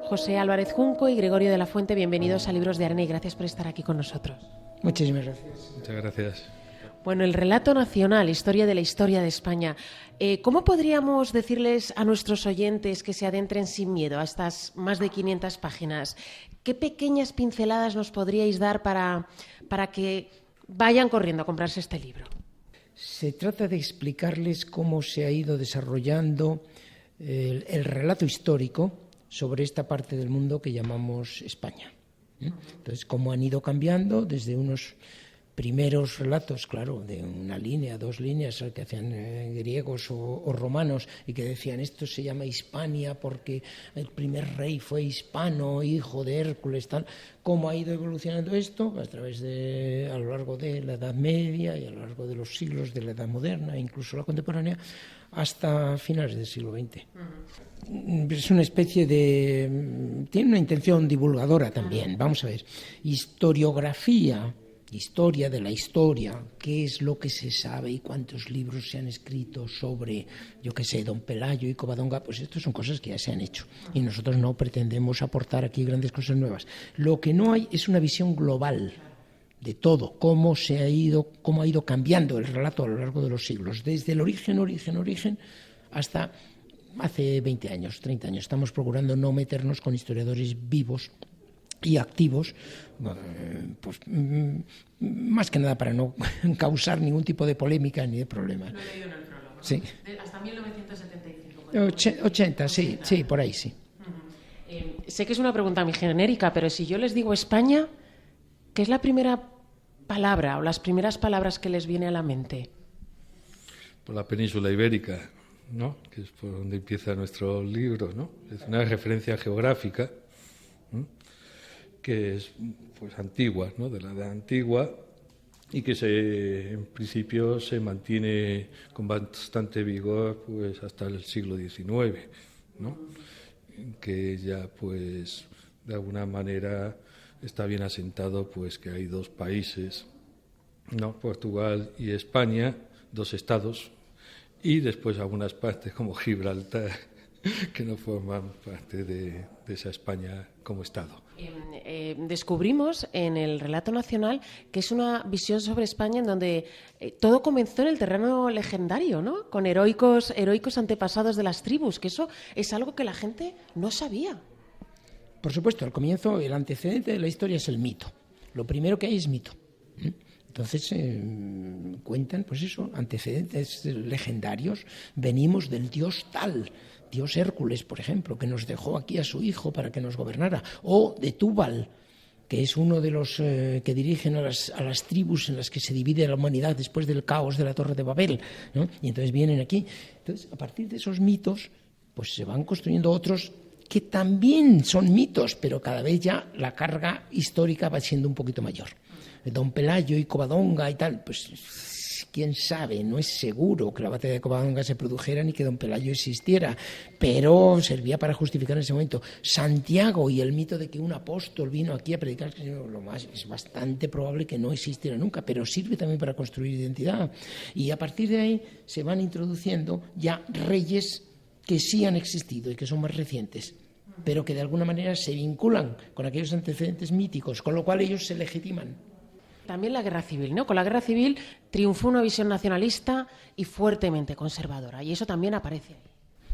José Álvarez Junco y Gregorio de la Fuente, bienvenidos a Libros de Arena y gracias por estar aquí con nosotros. Muchísimas gracias. Muchas gracias. Bueno, el relato nacional, historia de la historia de España. ¿Cómo podríamos decirles a nuestros oyentes que se adentren sin miedo a estas más de 500 páginas? ¿Qué pequeñas pinceladas nos podríais dar para que vayan corriendo a comprarse este libro? Se trata de explicarles cómo se ha ido desarrollando el relato histórico sobre esta parte del mundo que llamamos España. Entonces, cómo han ido cambiando desde unos primeros relatos, claro, de una línea, dos líneas, que hacían griegos o romanos y que decían esto se llama Hispania porque el primer rey fue hispano, hijo de Hércules, tal. ¿Cómo ha ido evolucionando esto? A lo largo de la Edad Media y a lo largo de los siglos de la Edad Moderna, incluso la contemporánea, hasta finales del siglo XX. Es una especie de... tiene una intención divulgadora también, vamos a ver. Historia de la historia, qué es lo que se sabe y cuántos libros se han escrito sobre, yo qué sé, Don Pelayo y Covadonga, pues esto son cosas que ya se han hecho y nosotros no pretendemos aportar aquí grandes cosas nuevas. Lo que no hay es una visión global de todo, cómo ha ido cambiando el relato a lo largo de los siglos, desde el origen, hasta hace 20 años, 30 años. Estamos procurando no meternos con historiadores vivos y activos, pues más que nada para no causar ningún tipo de polémica ni de problema. Lo he leído en el prólogo, ¿no? Sí. Hasta 1975. 80, sí, por ahí sí. Sé que es una pregunta muy genérica, pero si yo les digo España, ¿qué es la primera palabra o las primeras palabras que les viene a la mente? Por la península ibérica, ¿no? Que es por donde empieza nuestro libro, ¿no? Es una referencia geográfica, ¿no? Que es pues antigua, ¿no? De la edad antigua y que en principio se mantiene con bastante vigor pues hasta el siglo XIX, ¿no? Que ya pues de alguna manera está bien asentado pues que hay dos países, ¿no? Portugal y España, dos estados, y después algunas partes como Gibraltar que no forman parte de esa España como estado. Descubrimos en el relato nacional que es una visión sobre España en donde todo comenzó en el terreno legendario, ¿no? Con heroicos antepasados de las tribus, que eso es algo que la gente no sabía. Por supuesto, al comienzo el antecedente de la historia es el mito. Lo primero que hay es mito. Entonces cuentan, pues eso, antecedentes legendarios. Venimos del dios tal, dios Hércules, por ejemplo, que nos dejó aquí a su hijo para que nos gobernara, o de Túbal, que es uno de los que dirigen a las tribus en las que se divide la humanidad después del caos de la Torre de Babel, ¿no? Y entonces vienen aquí. Entonces, a partir de esos mitos, pues se van construyendo otros que también son mitos, pero cada vez ya la carga histórica va siendo un poquito mayor. Don Pelayo y Covadonga y tal, pues quién sabe, no es seguro que la batalla de Covadonga se produjera ni que Don Pelayo existiera, pero servía para justificar en ese momento. Santiago y el mito de que un apóstol vino aquí a predicar, es bastante probable que no existiera nunca, pero sirve también para construir identidad. Y a partir de ahí se van introduciendo ya reyes que sí han existido y que son más recientes, pero que de alguna manera se vinculan con aquellos antecedentes míticos, con lo cual ellos se legitiman. También la guerra civil, ¿no? Con la guerra civil triunfó una visión nacionalista y fuertemente conservadora, y eso también aparece ahí.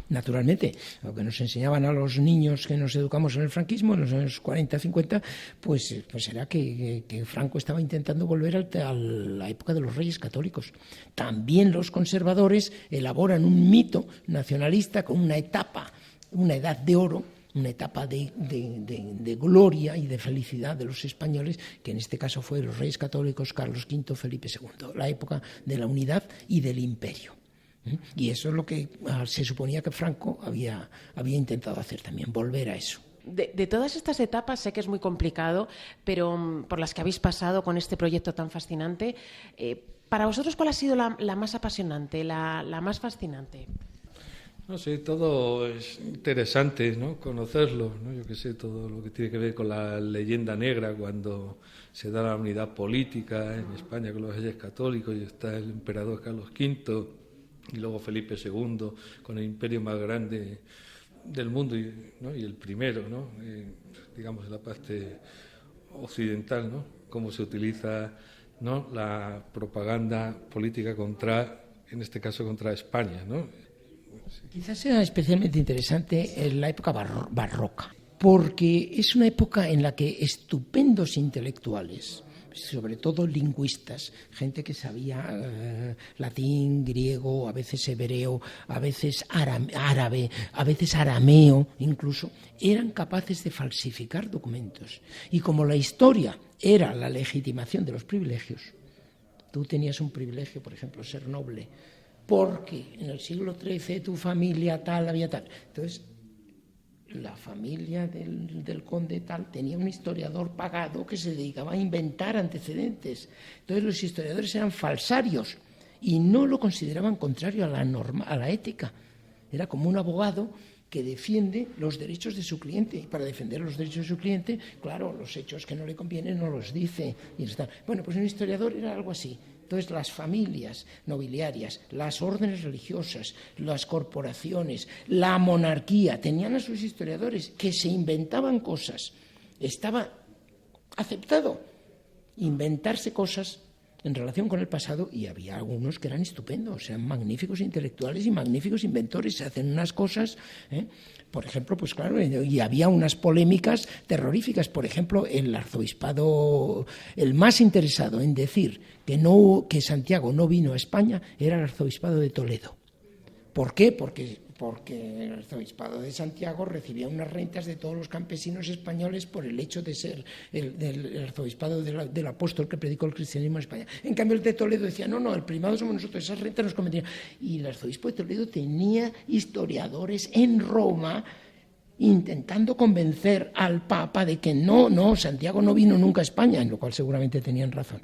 Naturalmente, lo que nos enseñaban a los niños que nos educamos en el franquismo, en los años 40, 50, pues era que Franco estaba intentando volver a la época de los reyes católicos. También los conservadores elaboran un mito nacionalista con una etapa, una edad de oro, una etapa de gloria y de felicidad de los españoles, que en este caso fue los reyes católicos Carlos V, Felipe II, la época de la unidad y del imperio. Y eso es lo que se suponía que Franco había intentado hacer también, volver a eso. De todas estas etapas, sé que es muy complicado, pero por las que habéis pasado con este proyecto tan fascinante, para vosotros, ¿cuál ha sido la más apasionante, la más fascinante? No sé, todo es interesante, ¿no? Conocerlo, ¿no? Yo qué sé, todo lo que tiene que ver con la leyenda negra, cuando se da la unidad política en España con los reyes católicos y está el emperador Carlos V y luego Felipe II con el imperio más grande del mundo ¿no? Y el primero, ¿no? Digamos, en la parte occidental, ¿no? Cómo se utiliza, ¿no? La propaganda política contra, en este caso, contra España, ¿no? Quizás sea especialmente interesante en la época barroca, porque es una época en la que estupendos intelectuales, sobre todo lingüistas, gente que sabía latín, griego, a veces hebreo, a veces árabe, a veces arameo incluso, eran capaces de falsificar documentos. Y como la historia era la legitimación de los privilegios, tú tenías un privilegio, por ejemplo, ser noble, porque en el siglo XIII tu familia tal había tal. Entonces, la familia del conde tal tenía un historiador pagado que se dedicaba a inventar antecedentes. Entonces los historiadores eran falsarios y no lo consideraban contrario a la norma, a la ética. Era como un abogado que defiende los derechos de su cliente. Y para defender los derechos de su cliente, claro, los hechos que no le convienen no los dice. Y está. Bueno, pues un historiador era algo así. Entonces, las familias nobiliarias, las órdenes religiosas, las corporaciones, la monarquía, tenían a sus historiadores que se inventaban cosas. Estaba aceptado inventarse cosas en relación con el pasado, y había algunos que eran estupendos, eran magníficos intelectuales y magníficos inventores, se hacen unas cosas, por ejemplo, pues claro, y había unas polémicas terroríficas. Por ejemplo, el arzobispado, el más interesado en decir que Santiago no vino a España era el arzobispado de Toledo. ¿Por qué? Porque el arzobispado de Santiago recibía unas rentas de todos los campesinos españoles por el hecho de ser el arzobispado del apóstol que predicó el cristianismo en España. En cambio, el de Toledo decía, no, el primado somos nosotros, esas rentas nos convendrían. Y el arzobispo de Toledo tenía historiadores en Roma intentando convencer al Papa de que no, Santiago no vino nunca a España, en lo cual seguramente tenían razón.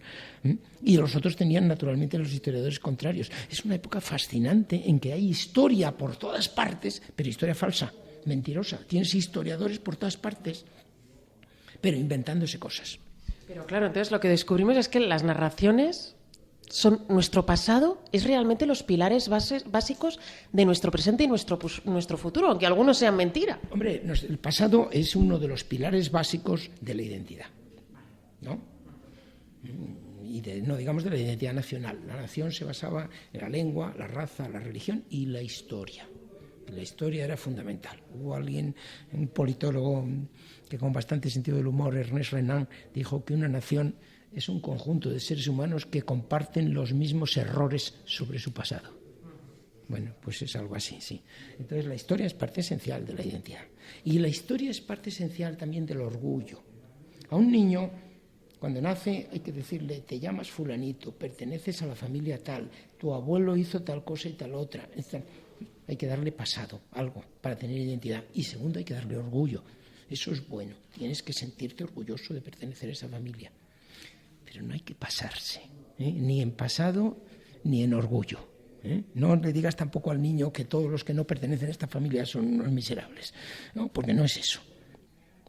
Y los otros tenían naturalmente los historiadores contrarios. Es una época fascinante en que hay historia por todas partes, pero historia falsa, mentirosa. Tienes historiadores por todas partes, pero inventándose cosas. Pero claro, entonces lo que descubrimos es que las narraciones son nuestro pasado, es realmente los pilares básicos de nuestro presente y nuestro futuro, aunque algunos sean mentira. Hombre, el pasado es uno de los pilares básicos de la identidad, ¿no? Y no digamos de la identidad nacional. La nación se basaba en la lengua, la raza, la religión y la historia. La historia era fundamental. Hubo alguien, un politólogo que con bastante sentido del humor, Ernest Renan, dijo que una nación es un conjunto de seres humanos que comparten los mismos errores sobre su pasado. Bueno, pues es algo así, sí. Entonces la historia es parte esencial de la identidad. Y la historia es parte esencial también del orgullo. A un niño, cuando nace, hay que decirle, te llamas fulanito, perteneces a la familia tal, tu abuelo hizo tal cosa y tal otra. Hay que darle pasado, algo, para tener identidad. Y segundo, hay que darle orgullo. Eso es bueno. Tienes que sentirte orgulloso de pertenecer a esa familia. Pero no hay que pasarse, ni en pasado ni en orgullo. No le digas tampoco al niño que todos los que no pertenecen a esta familia son unos miserables, ¿no? Porque no es eso.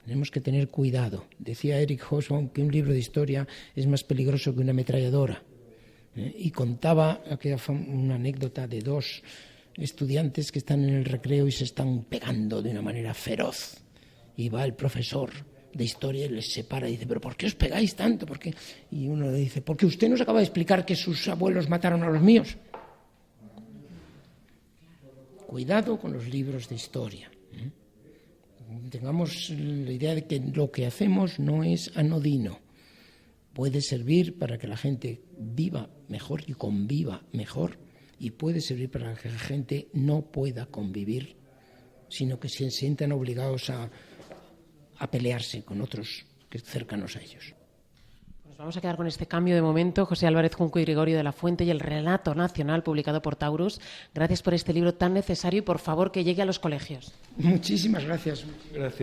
Tenemos que tener cuidado. Decía Eric Hobsbawm que un libro de historia es más peligroso que una ametralladora. Y contaba una anécdota de dos estudiantes que están en el recreo y se están pegando de una manera feroz. Y va el profesor de historia y les separa y dice, ¿pero por qué os pegáis tanto? ¿Por qué? Y uno le dice, porque usted nos acaba de explicar que sus abuelos mataron a los míos. Cuidado con los libros de historia. Tengamos la idea de que lo que hacemos no es anodino. Puede servir para que la gente viva mejor y conviva mejor, y puede servir para que la gente no pueda convivir, sino que se sientan obligados a pelearse con otros cercanos a ellos. Nos vamos a quedar con este cambio de momento. José Álvarez Junco y Gregorio de la Fuente y el Relato Nacional, publicado por Taurus. Gracias por este libro tan necesario y por favor que llegue a los colegios. Muchísimas gracias. Gracias.